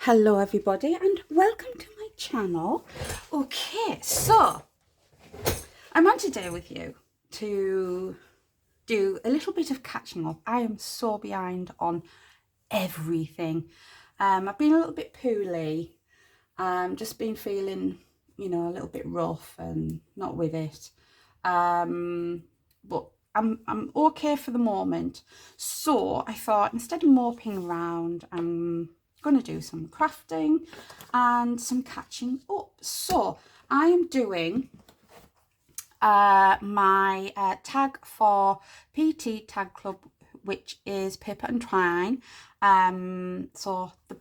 Hello everybody and welcome to my channel. Okay, so I'm on today with you to do a little bit of catching up. I am so behind on everything. I've been a little bit poorly, just been feeling, you know, a little bit rough and not with it. But I'm okay for the moment. So I thought instead of moping around, I'm going to do some crafting and some catching up. So I am doing my tag for PT Tag Club, which is paper and twine. So the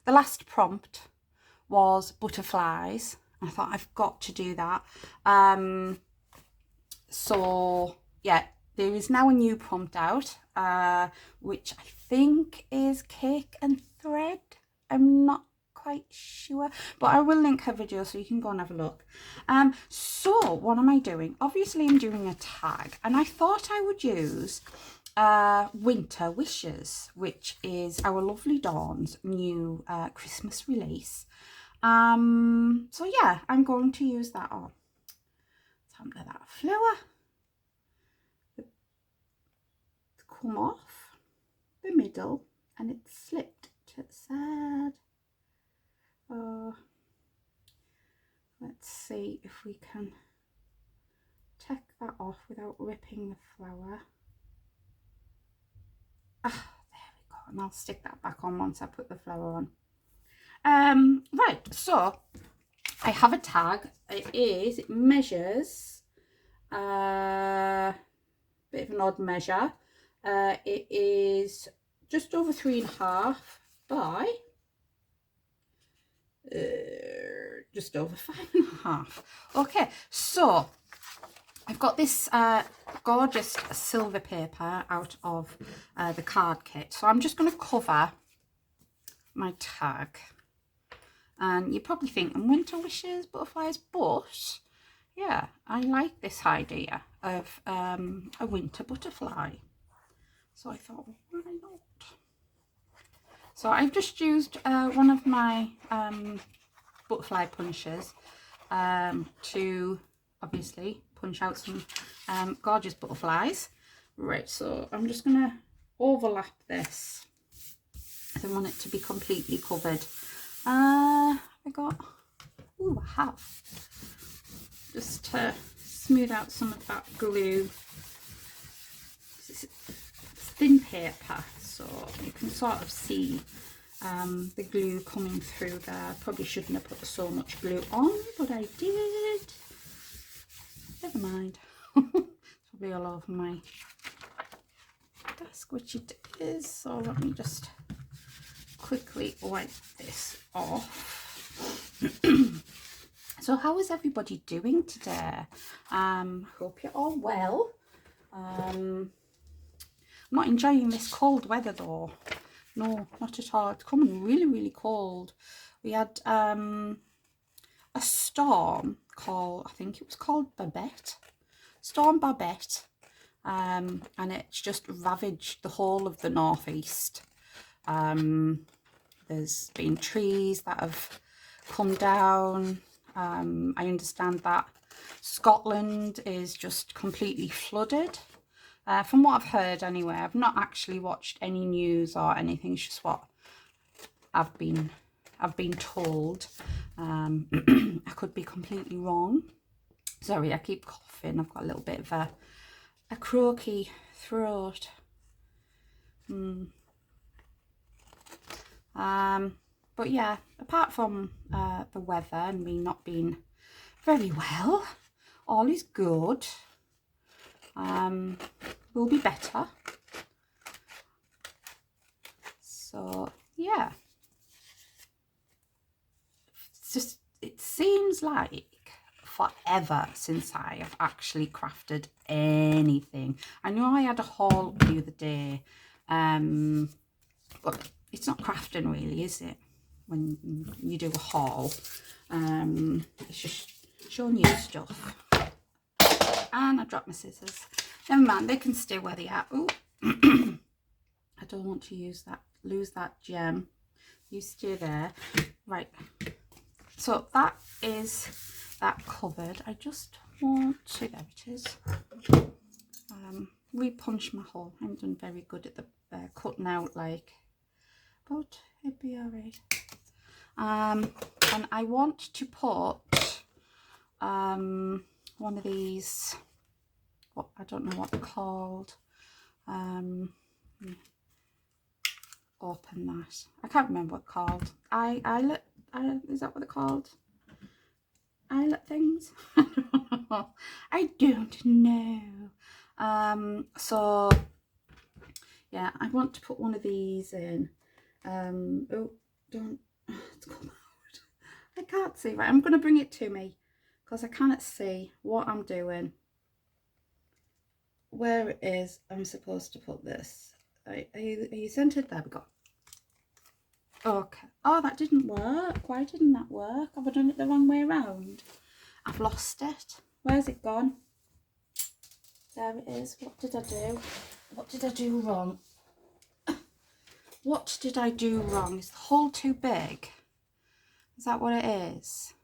last prompt was butterflies. I thought I've got to do that. So yeah, there is now a new prompt out, which I think is cake and thread. I'm not quite sure, but I will link her video so you can go and have a look. So what am I doing? Obviously I'm doing a tag, and I thought I would use Winter Wishes, which is our lovely Dawn's new Christmas release. So yeah, I'm going to use that on. Time to that flower to come off the middle, and it slipped to the side. Let's see if we can take that off without ripping the flower. There we go, and I'll stick that back on once I put the flower on. Right, so I have a tag. It measures a bit of an odd measure. It is just over 3.5 by just over 5.5. Okay, so I've got this gorgeous silver paper out of the card kit. So I'm just going to cover my tag. And you probably think, winter wishes, butterflies, but yeah, I like this idea of a winter butterfly. So I thought, well, why not? So I've just used one of my butterfly punchers to obviously punch out some gorgeous butterflies. Right, so I'm just going to overlap this. I want it to be completely covered. I have just to smooth out some of that glue. It's thin paper, so you can sort of see the glue coming through there. Probably shouldn't have put so much glue on, but I did. Never mind. It's probably all over my desk, which it is. So let me just quickly wipe this off. So how is everybody doing today? Hope you're all well. I'm not enjoying this cold weather though. No, not at all. It's coming really cold. We had a storm called, I think it was called Babette. Storm Babette. And it's just ravaged the whole of the northeast. There's been trees that have come down. I understand that Scotland is just completely flooded. From what I've heard anyway, I've not actually watched any news or anything. It's just what I've been told. I could be completely wrong. Sorry, I keep coughing. I've got a little bit of a croaky throat. But yeah, apart from the weather and me not being very well, all is good. Will be better. So yeah, it seems like forever since I have actually crafted anything. I know I had a haul the other day, but it's not crafting really, is it? When you do a haul, it's just showing you stuff. And I dropped my scissors. Never mind, they can stay where they are. Ooh. I don't want to lose that gem. You stay there. Right, so that is that covered. I just want to, there it is, repunch my hole. I haven't done very good at the cutting out, like, but it'd be all right. And I want to put one of these, what, I don't know what they're called. Open that. I can't remember what they're called. Eyelet, is that what they're called? Eyelet things? I don't know. So yeah, I want to put one of these in. Oh, don't, it's come out. I can't see. Right, I'm going to bring it to me because I cannot see what I'm doing. Where it is I'm supposed to put this. Are you centered? There we go. Okay. Oh, that didn't work. Why didn't that work? Have I done it the wrong way around? I've lost it. Where's it gone? There it is. What did I do? What did I do wrong? What did I do wrong? Is the hole too big? Is that what it is?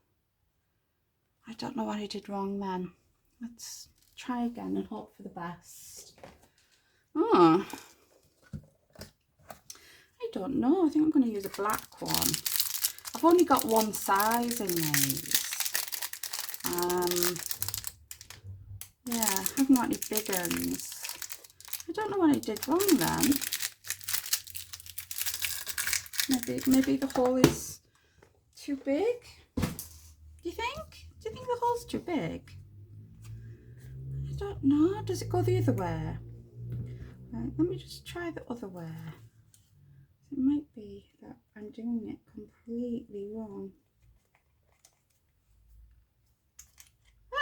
I don't know what I did wrong then. Let's try again and hope for the best. Oh, I don't know. I think I'm going to use a black one. I've only got one size in these. Yeah, I haven't got any big ones. I don't know what I did wrong then. Maybe the hole is too big. Do you think? Do you think the hole's too big? I don't know. Does it go the other way? Right, let me just try the other way. It might be that I'm doing it completely wrong.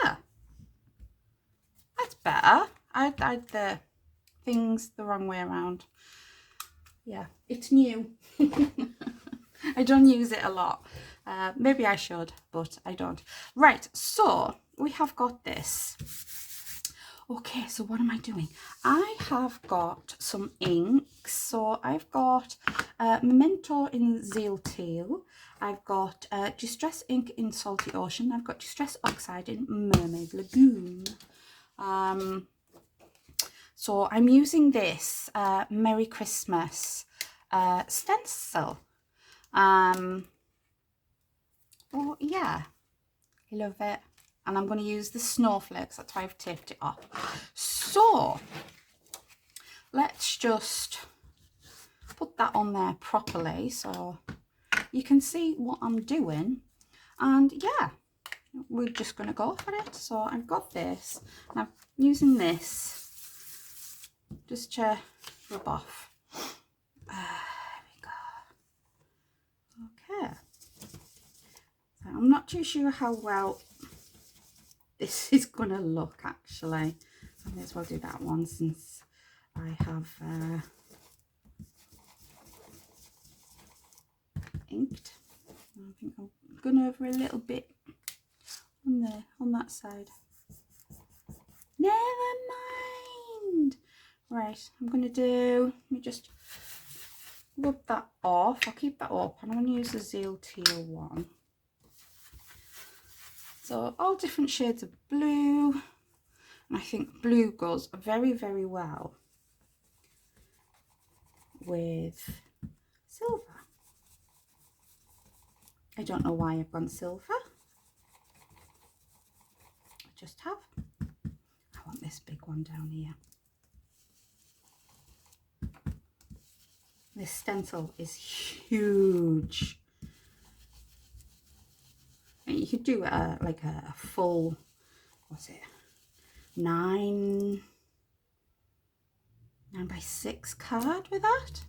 Ah, that's better. I had the things the wrong way around. Yeah, it's new. I don't use it a lot. Maybe I should, but I don't. Right, so we have got this. Okay, so what am I doing? I have got some inks. So I've got Memento in Zeal Teal. I've got Distress Ink in Salty Ocean. I've got Distress Oxide in Mermaid Lagoon. So I'm using this Merry Christmas stencil. Oh yeah, I love it. And I'm going to use the snowflakes. That's why I've taped it off. So let's just put that on there properly so you can see what I'm doing. And yeah, we're just going to go for it. So I've got this and I'm using this just to rub off. There we go. Okay. So I'm not too sure how well this is gonna look, actually. I may as well do that one since I have inked. I think I'm going over a little bit on there, on that side. Never mind. Right, I'm gonna do, let me just rub that off. I'll keep that up and I'm gonna use the Zeal Teal one. So all different shades of blue, and I think blue goes very, very well with silver. I don't know why I've gone silver. I just have. I want this big one down here. This stencil is huge. You could do like a full, what's it, 9 by 6 card with that.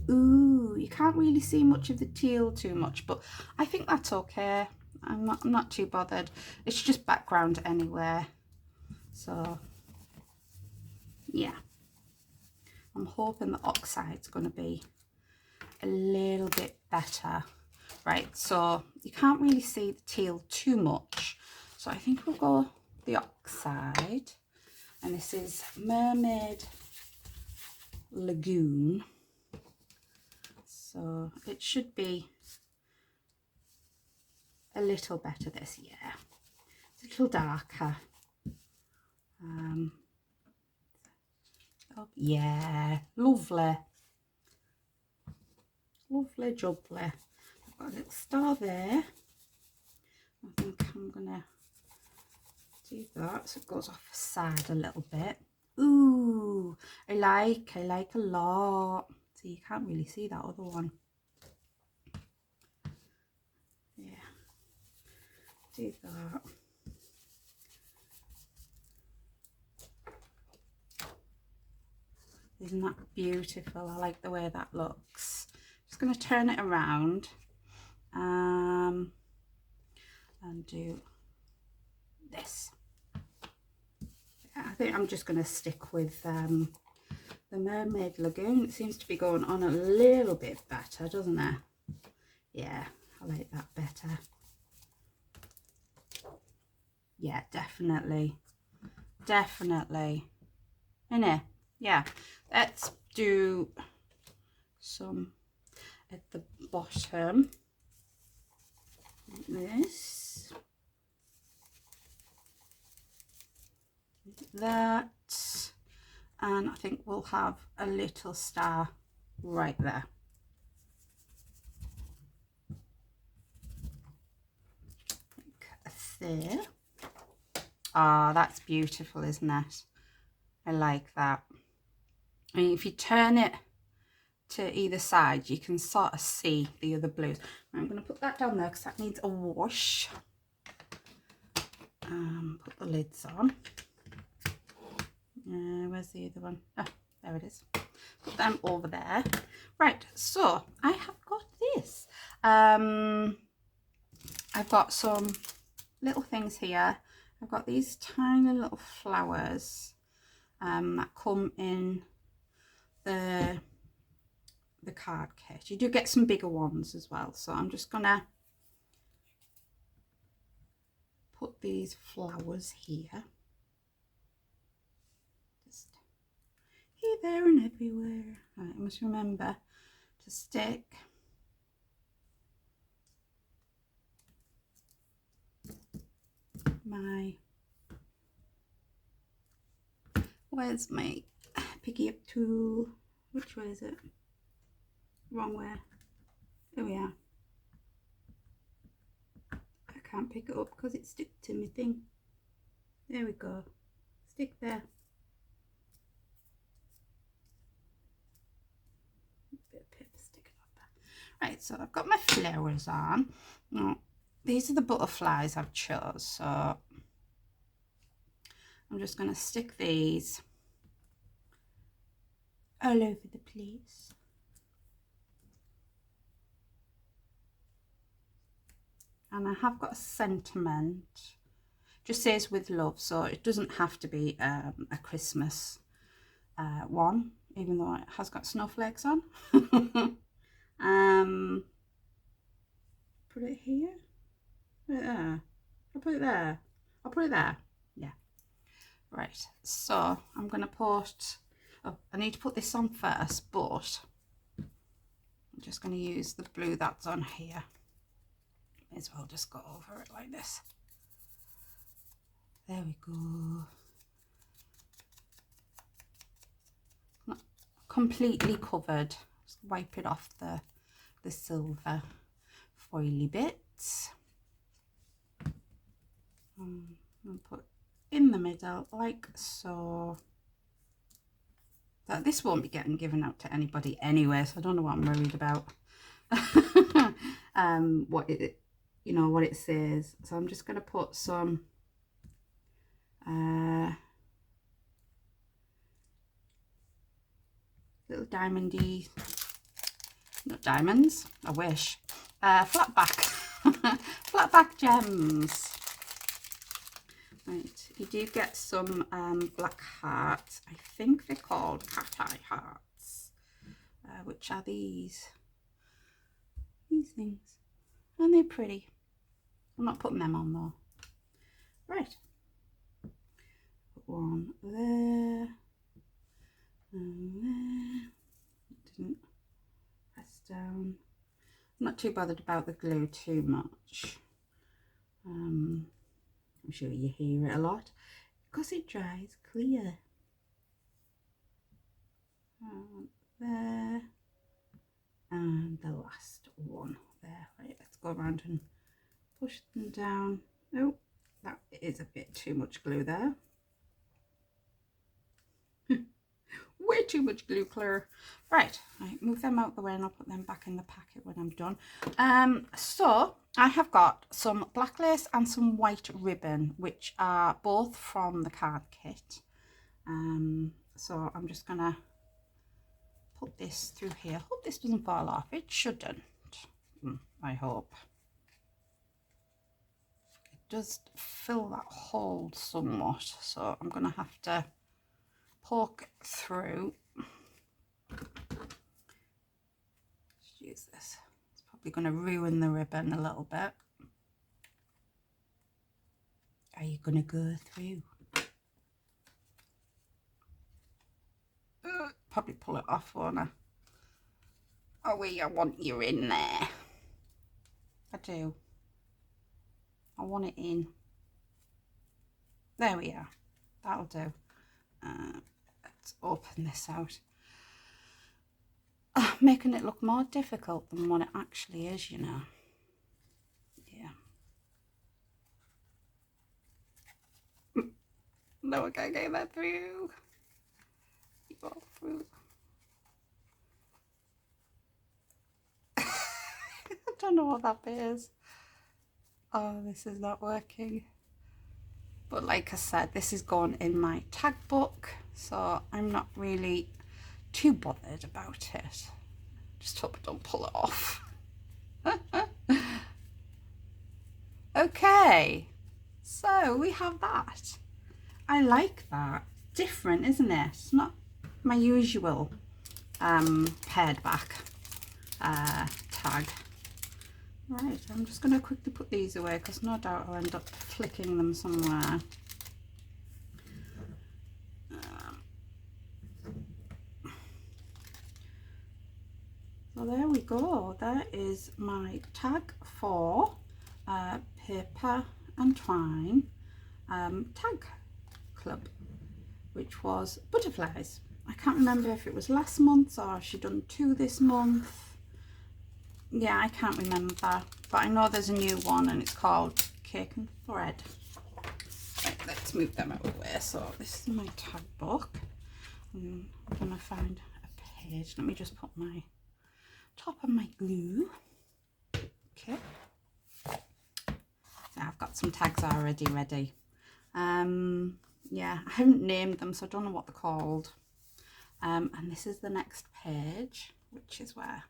Ooh, you can't really see much of the teal too much, but I think that's okay. I'm not too bothered. It's just background anyway. So yeah, I'm hoping the oxide's going to be a little bit better. Right, so you can't really see the teal too much, so I think we'll go the oxide, and this is Mermaid Lagoon. So it should be a little better this year. It's a little darker. Oh, yeah, lovely. Lovely jubbly. I've got a little star there. I think I'm gonna do that so it goes off the side a little bit. Ooh, I like a lot. So you can't really see that other one. Yeah, do that. Isn't that beautiful? I like the way that looks. Just going to turn it around and do this. Yeah, I think I'm just going to stick with the Mermaid Lagoon. It seems to be going on a little bit better, doesn't it? Yeah, I like that better. Yeah, definitely. Definitely. Innit? Yeah. Let's do some at the bottom. This. That. And I think we'll have a little star right there. There. Ah, that's beautiful, isn't it? I like that. I mean, if you turn it to either side, you can sort of see the other blues. I'm going to put that down there because that needs a wash. Put the lids on. Where's the other one? Oh, there it is. Put them over there. Right, so I have got this. I've got some little things here. I've got these tiny little flowers that come in the card kit. You do get some bigger ones as well, so I'm just gonna put these flowers here, just here, there and everywhere. Right, I must remember to stick my, where's my picky up tool? Which way is it? Wrong way. There we are. I can't pick it up because it's stuck to my thing. There we go. Stick there. Bit of paper sticking up there. Right, so I've got my flowers on. Now, these are the butterflies I've chose, so I'm just going to stick these all over the place. And I have got a sentiment, just says with love, so it doesn't have to be a Christmas one, even though it has got snowflakes on. Put it here, put it there, I'll put it there, I'll put it there, yeah. Right, so I'm going to put, oh, I need to put this on first, but I'm just going to use the blue that's on here. May as well just go over it like this. There we go. Not completely covered. Just wipe it off the silver foily bits. And put in the middle like so. That this won't be getting given out to anybody anyway, so I don't know what I'm worried about. What it, you know, what it says. So I'm just going to put some little diamondy, not diamonds, I wish, flat back gems. Right, you do get some black hearts. I think they're called cat eye hearts, which are these things. Aren't they pretty? I'm not putting them on though. Right, put one there and there. not too bothered about the glue too much. I'm sure you hear it a lot because it dries clear. There, and the last one there. Right, let's go around and push them down. Oh, that is a bit too much glue there. Way too much glue, Claire. Right, move them out the way and I'll put them back in the packet when I'm done. So I have got some black lace and some white ribbon, which are both from the card kit. So I'm just gonna put this through here. Hope this doesn't fall off. It shouldn't. I hope. It does fill that hole somewhat, so I'm gonna have to poke through. Let's use this. It's probably going to ruin the ribbon a little bit. Are you going to go through? Probably pull it off, won't I? Oh, wait, I want you in there. I do. I want it in. There we are. That'll do. Let's open this out. Making it look more difficult than what it actually is, you know. Yeah. No, I can't get that through. You go through. I don't know what that bit is. Oh, this is not working. But like I said, this is going in my tag book, so I'm not really too bothered about it. Just hope I don't pull it off. Okay, so we have that. I like that. Different, isn't it? It's not my usual pared back tag. Right, I'm just going to quickly put these away because no doubt I'll end up flicking them somewhere. So there we go. There is my tag for paper and twine tag club, which was butterflies. I can't remember if it was last month or she done 2 this month. Yeah, I can't remember, but I know there's a new one and it's called Cake and Thread. Right, let's move them out of the way. So this is my tag book. I'm going to find a page. Let me just put my top of my glue. Okay. So I've got some tags already ready. Yeah, I haven't named them, so I don't know what they're called. And this is the next page, which is where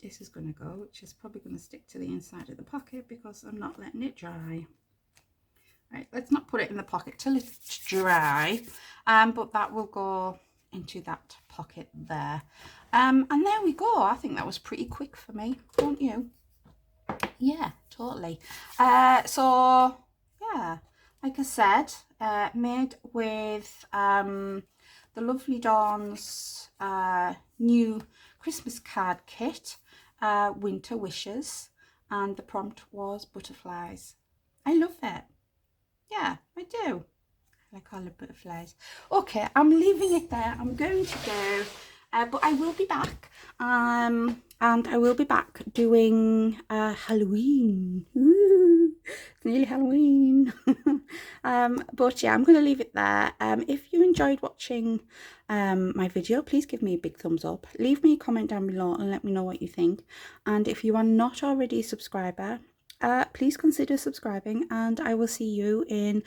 this is going to go, which is probably going to stick to the inside of the pocket because I'm not letting it dry. Right, let's not put it in the pocket till it's dry, but that will go into that pocket there. And there we go. I think that was pretty quick for me, don't you? Yeah, totally. So yeah, like I said, made with the Lovely Dawn's new Christmas card kit, Winter Wishes, and the prompt was butterflies. I love it. Yeah, I do. I like all the butterflies. Okay, I'm leaving it there. I'm going to go, but I will be back. And I will be back doing Halloween. Ooh, it's nearly Halloween. But yeah, I'm going to leave it there. If you enjoyed watching my video, please give me a big thumbs up. Leave me a comment down below and let me know what you think. And if you are not already a subscriber, please consider subscribing, and I will see you in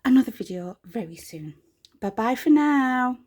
another video very soon. Bye bye for now.